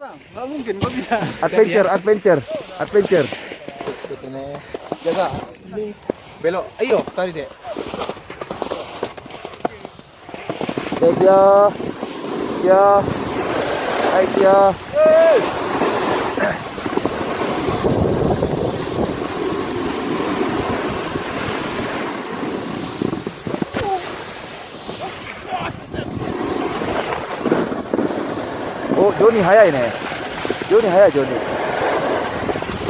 Nggak mungkin, kok bisa? Adventure. Jaga. Belok. Ayo, tadi deh. Yo. Hai yo.お、ジョニー早いね。ジョニー早い、ジョニー。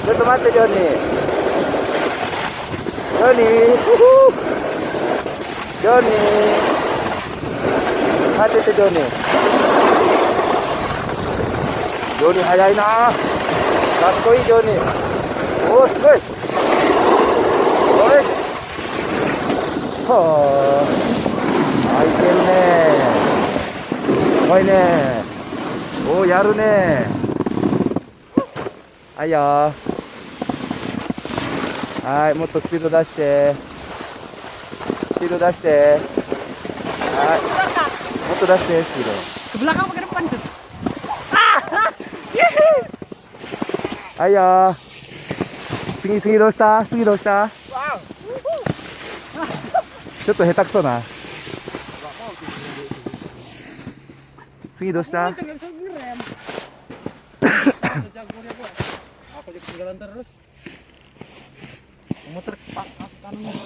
ちょっと待って、ジョニー。ジョニー。ジョニー。待ってて、ジョニー。ジョニー早いな。かっこいい、ジョニー。おー、すごい。おい。はあ。開いてるね。すごいね。おー、やるね。はいよ。はい、もっとスピード出して。スピード出して。はい。もっと出して、スピード。Ke belakang apa ke depan tuh? はいよ。次どうした？次どうした？ちょっと下手くそな。次どうした？ Nggak bisa direm. Jago dia gua. Aku jadi ketinggalan terus. Muter kanan.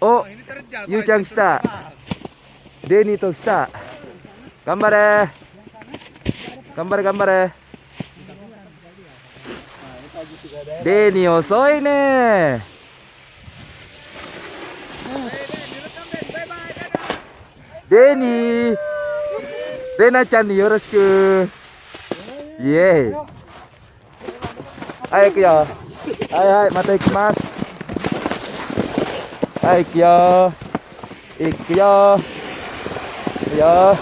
お、Ini terjatuh. ゆうちゃん来た。デニーと来た。頑張れ。頑張れ頑張れ。デニー遅いね。デニー。レナちゃんによろしく。イエーイ。はい、行くよ。はい、また行きます。はい、行くよ。行くよ。行くよ。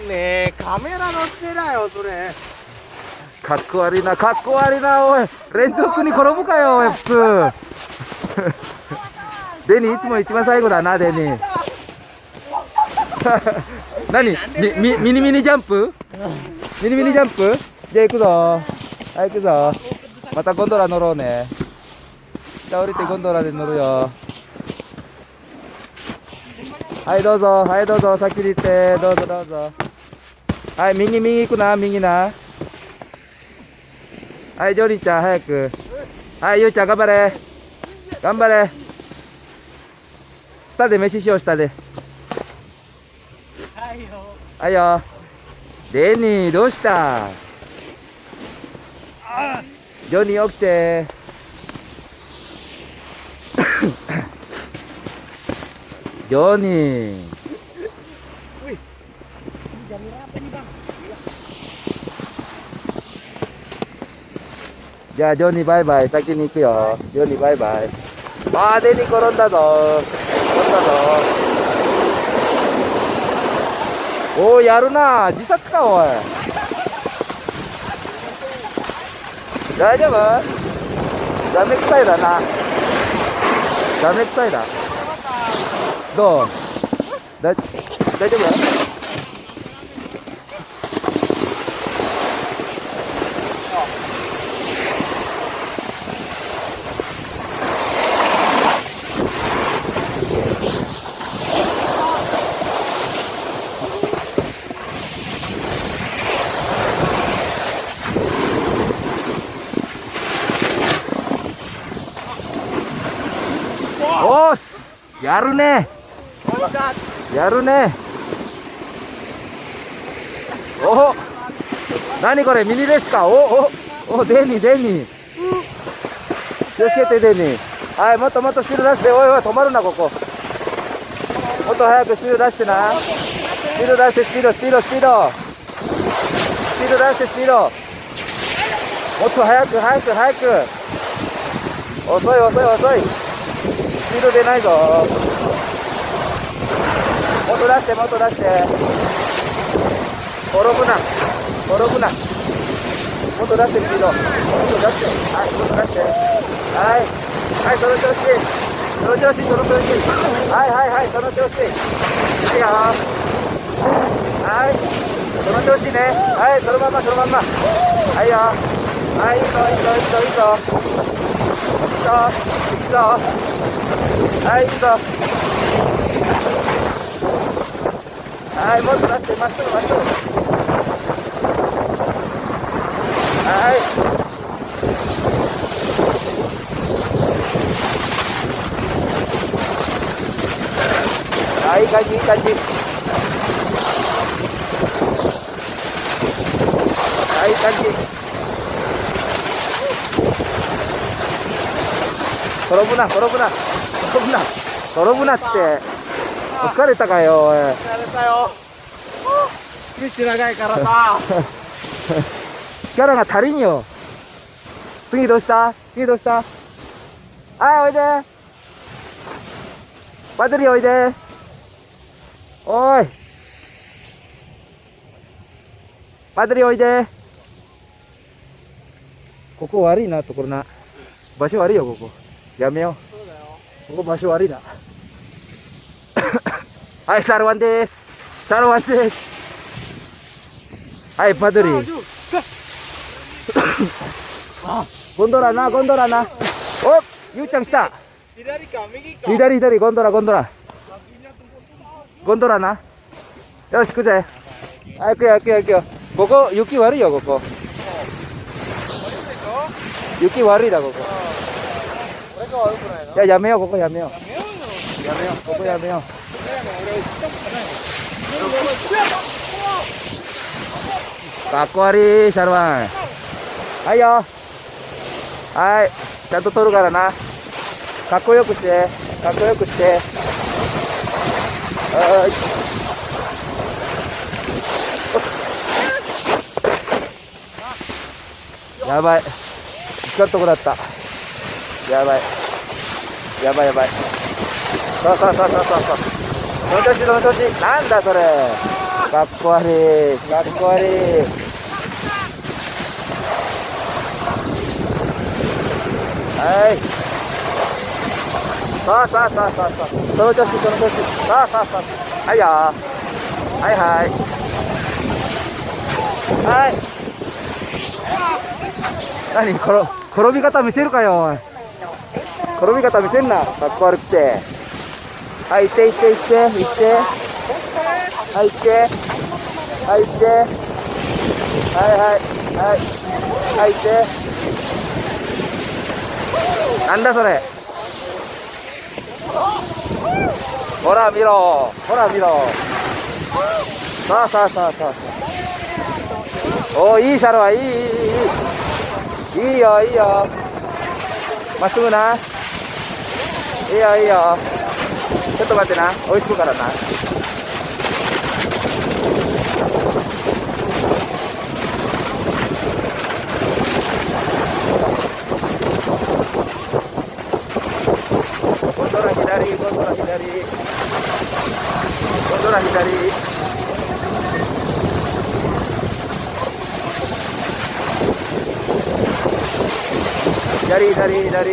ねえ、カメラのせいだよ、それ。かっこ悪いな、かっこ悪いな、おい。連続に転ぶかよ、おい、普通。デニー、いつも一番最後だな、デニー。何ミニジャンプミニジャンプじゃあ行くぞ。はい、行くぞ。またゴンドラ乗ろうね。下降りてゴンドラで乗るよ。はい、どうぞ。はい、どうぞ。先に行って。どうぞ、どうぞ。はい、右行くな、右な。はい、ジョニーちゃん、早く。はい、ゆうちゃん、頑張れ。頑張れ。下で飯しよう、下で。はいよ。デニー、どうしたジョニー、起きて。ジョニー。じゃあ、ジョニーバイバイ。先に行くよ。ジョニーバイバイ。あー、デニー転んだぞ。転んだぞ。おー、やるな。自殺か、おい。大丈夫？ダメくさいだな。ダメくさいだ。どう？大丈夫？おーす、やるね。やるね。おお、何これ、ミニレースか。お、デニー。気をつけて、デニー。はい、もっとスピード出して。おい、止まるな、ここ。もっと早くスピード出してな。ピード出して、スピード、スピード、スピード。スピード出して、スピード。もっと早く、早く、早く。遅い、遅い、遅い。スピード出ないぞ。もっと出して、もっと出して。転ぶな。転ぶな。もっと出して、スピード。もっと出して。はい、もっと出して。はい。はい、その調子。その調子、その調子。はい、はい、はい、その調子。いいよ。はい。その調子ね。はい、そのまま、そのまま。はいよ。はい、いいぞ、いいぞ、いいぞ、いいぞ。いいぞ、いいぞ。はい、いいぞ。はい、もっと出して、まっすぐ、まっすぐ。はい。はい、いい感じ、いい感じ。はい、いい感じ。転ぶな、転ぶな、転ぶな、転ぶなって。疲れたかよ、おい。疲れたよ。道長いからさ。力が足りんよ。次どうした？次どうした？はい、おいで。バトリーおいで。おい。バトリーおいで。ここ悪いな、ところな。場所悪いよ、ここ。やめよう。そうだよ。ここ場所悪いな。はい、サルワンです。サルワンです。はい、パドリー。ゴンドラな、ゴンドラな。お、ゆうちゃん来た。左か右か。左、左、ゴンドラ、ゴンドラ。ゴンドラな。よし、行くぜ。はい、行くよ、行くよ、行くよ。ここ、雪悪いよ、ここ。雪悪いだ、ここ。俺が悪くないな。いや、やめよう、ここやめよう。やめようよ。やめよう、ここやめよう。かっこ悪い、シャルワン。はいよ。はい。ちゃんと撮るからな。かっこよくして。かっこよくして。はい。やばい。ちょっとこだった。やばい。やばいやばい。そうそうそうそうそう。その調子、その調子。なんだそれ。かっこ悪い。かっこ悪い。はい。そうそうそうそうそう。その調子、その調子。そうそうそう。はいよ。はいはい。はい。何転び方見せるかよ、おい。転び方見せんな。かっこ悪くて。はい、行って、行って、行って、行って。はい、行って。はい、行って。はい、はい、はい。はい、行って。なんだそれ。ほら見ろ。ほら見ろ。さあさあさあさあ。おー、いいシャロはいい、いい、いい。いいよ、いいよ。まっすぐな。いいよ、いいよ。ちょっと待ってな。追いつくからな。ゴンドラ左、ゴンドラ左。ゴンドラ左。左、左、左。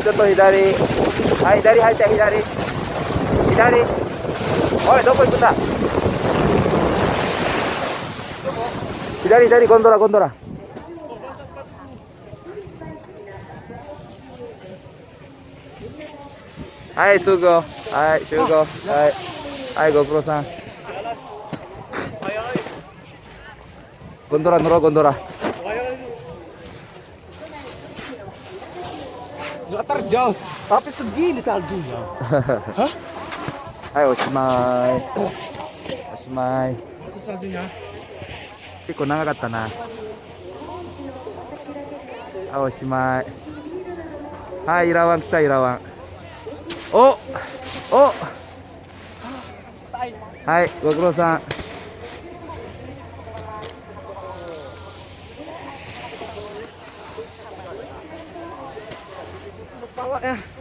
ちょっと左。はい、左入って、左。左。おい、どこ行くんだ。左、左、ゴンドラ、ゴンドラ。はい、集合。はい、集合。はい。はい、GoPro さん。ゴンドラ乗ろう、ゴンドラ。Nggak terjauh, tapi segini saljunya. Hah? はい、おしまい。おしまい。 Masuk saljunya. 結構長かったな。はい、おしまい。はい、イラワン来た、イラワン。おお、はい、ご苦労さん。Bawa ya.